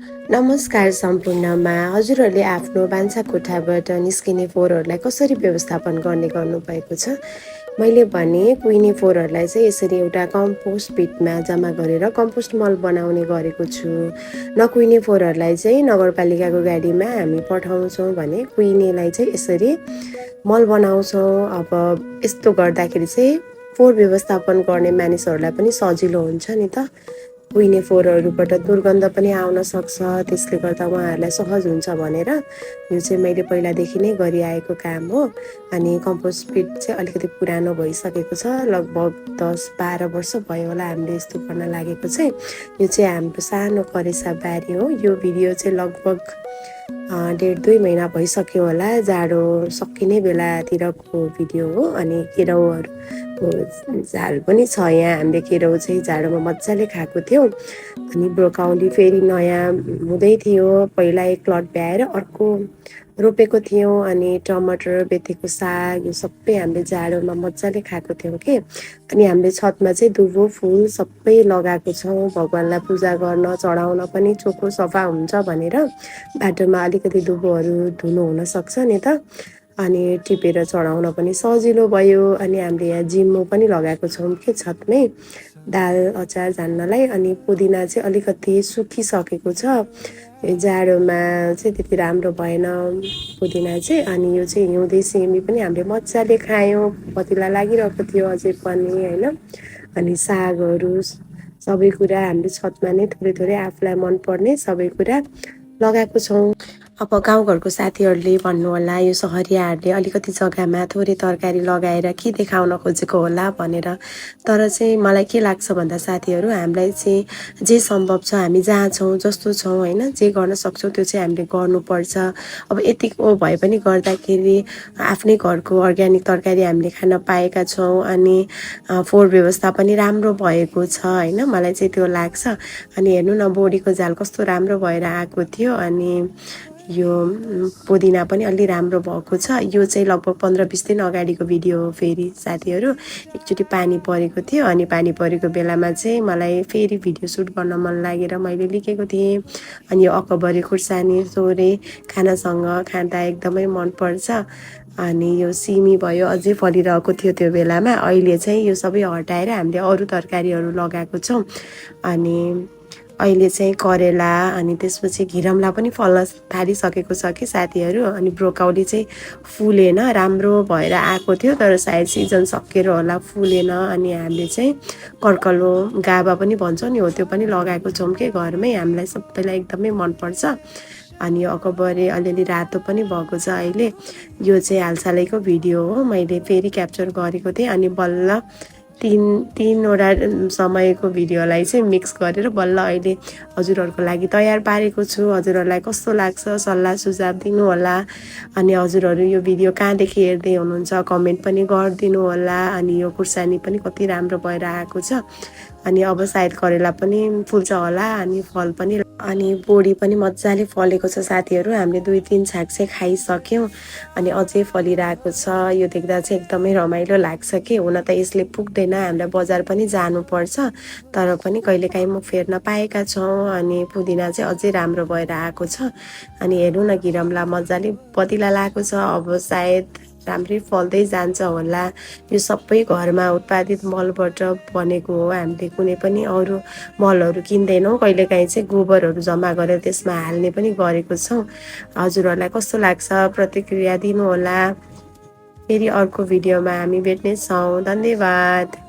नमस्कार सम्पूर्णमा। हजुरहरूले आफ्नो भान्साकोठाबाट निस्किने फोहोरहरूलाई कसरी व्यवस्थापन गर्नुभएको छ? मैले भने कुहिने फोहोरहरूलाई चाहिँ यसरी एउटा कम्पोस्ट पिटमा जम्मा गरेर कम्पोस्ट मल बनाउने गरेको छु। नकुहिने फोहोरहरूलाई चाहिँ नगरपालिकाको गाडीमा हामी पठाउँछौँ भने कुहिनेलाई चाहिँ यसरी मल बनाउँछौँ। अब यस्तो गर्दाखेरि चाहिँ फोहोर व्यवस्थापन गर्ने मानिसहरूलाई पनि सजिलो हुन्छ नि त। कुहिने फोहोरहरूबाट दुर्गन्ध पनि आउन सक्छ, त्यसले गर्दा उहाँहरूलाई सहज हुन्छ भनेर यो चाहिँ मैले पहिलादेखि नै गरिआएको काम हो। अनि कम्पोस्ट पिट चाहिँ अलिकति पुरानो भइसकेको छ, लगभग 10-12 वर्ष भयो होला हामीले यस्तो गर्न लागेको चाहिँ। यो चाहिँ हाम्रो सानो करेसा बारी हो। यो भिडियो चाहिँ लगभग 1.5-2 महिना भइसक्यो होला, जाडो सकिने बेलातिरको भिडियो हो। अनि केराउहरूको झाल पनि छ यहाँ। हामीले केराउ चाहिँ जाडोमा मजाले खाएको थियौँ। अनि ब्रोकाउली फेरि नयाँ हुँदै थियो, पहिला एक लट भ्याएर अर्को रोपेको थियौँ। अनि टमाटर, बेतेको साग यो सबै हामीले जाडोमा मजाले खाएको थियौँ कि। अनि हामीले छतमा चाहिँ दुबो फुल सबै लगाएको छौँ, भगवान्लाई पूजा गर्न चढाउन पनि चोखो सफा हुन्छ भनेर। बाटोमा अलिकति दुबोहरू धुलो हुनसक्छ नि त, अनि टिपेर चढाउन पनि सजिलो भयो। अनि हामीले यहाँ जिम्मो पनि लगाएको छौँ कि छतमै, दाल अचार झान्नलाई। अनि पुदिना चाहिँ अलिकति सुकिसकेको छ, जाडोमा चाहिँ त्यति राम्रो भएन पुदिना चाहिँ। अनि यो चाहिँ हिउँदे सिमी पनि हामीले मजाले खायौँ, कतिलाई लागिरहेको थियो अझै पनि होइन। अनि सागहरू सबै कुरा हामीले छतमा नै थोरै थोरै आफूलाई मनपर्ने सबै कुरा लगाएको छौँ। अब गाउँघरको साथीहरूले भन्नुहोला यो सहरियाहरूले अलिकति जग्गामा थोरै तरकारी लगाएर के देखाउन खोजेको होला भनेर। तर चाहिँ मलाई के लाग्छ भन्दा साथीहरू, हामीलाई चाहिँ जे सम्भव छ, हामी जहाँ छौँ जस्तो छौँ होइन, जे गर्न सक्छौँ त्यो चाहिँ हामीले गर्नुपर्छ। अब यतिको भए पनि गर्दाखेरि आफ्नै घरको अर्ग्यानिक तरकारी हामीले खान पाएका छौँ। अनि फोहोर व्यवस्था पनि राम्रो भएको छ होइन, मलाई चाहिँ त्यो लाग्छ। अनि हेर्नु न, बोडीको झाल कस्तो राम्रो भएर आएको थियो। अनि यो पुदिना पनि अलि राम्रो भएको छ। यो चाहिँ लगभग 15-20 दिन अगाडिको भिडियो हो फेरि साथीहरू। एकचोटि पानी परेको थियो, अनि पानी परेको बेलामा चाहिँ मलाई फेरि भिडियो सुट गर्न मन लागेर मैले लिखेको थिएँ। अनि यो अकबरी खुर्सानी सोरे खानासँग खाँदा एकदमै मनपर्छ। अनि यो सिमी भयो, अझै फलिरहेको थियो त्यो बेलामा। अहिले चाहिँ यो सबै हटाएर हामीले अरू तरकारीहरू लगाएको छौँ। अनि अहिले चाहिँ करेला, अनि त्यसपछि घिरमला पनि फल्न थालिसकेको छ कि साथीहरू। अनि ब्रोकाउली चाहिँ फुलेन, राम्रो भएर आएको थियो तर सायद सिजन सकिएर होला फुलेन। अनि हामीले चाहिँ कर्कलो गाभा पनि भन्छौँ नि, हो त्यो पनि लगाएको छौँ कि घरमै, हामीलाई सबैलाई एकदमै मनपर्छ। अनि यो अकबरी अलिअलि रातो पनि भएको छ अहिले। यो चाहिँ हालसालैको भिडियो हो, मैले फेरि क्याप्चर गरेको थिएँ। अनि बल्ल तीनवटा समयको भिडियोलाई चाहिँ मिक्स गरेर बल्ल अहिले हजुरहरूको लागि तयार पारेको छु। हजुरहरूलाई कस्तो लाग्छ सल्लाह सुझाव दिनु होला। अनि हजुरहरू यो भिडियो कहाँदेखि हेर्दै हुनुहुन्छ कमेन्ट पनि गरिदिनु होला। अनि यो खुर्सानी पनि कति राम्रो भएर आएको छ। अनि अब सायद करेला पनि फुल्छ होला, अनि फल पनि। अनि बोडी पनि मजाले फलेको छ साथीहरू। हामीले 2-3 छाक चाहिँ खाइसक्यौँ, अनि अझै फलिरहेको छ। यो देख्दा चाहिँ एकदमै रमाइलो लाग्छ कि। हुन त यसले पुग्दैन, हामीलाई बजार पनि जानुपर्छ, तर पनि कहिलेकाहीँ मुख फेर्न पाएका छौँ। अनि पुदिना चाहिँ अझै राम्रो भएर आएको छ। अनि हेर्नु न, घिरमला मजाले पतिला लागेको छ, अब सायद राम्रै फल्दै जान्छ होला। यो सबै घरमा उत्पादित मलबाट बनेको हो, हामीले कुनै पनि अरू मलहरू किन्दैनौँ। कहिलेकाहीँ चाहिँ गोबरहरू जम्मा गरेर त्यसमा हाल्ने पनि गरेको छौँ। हजुरहरूलाई कस्तो लाग्छ प्रतिक्रिया दिनुहोला। फेरि अर्को भिडियोमा हामी भेट्नेछौँ। धन्यवाद।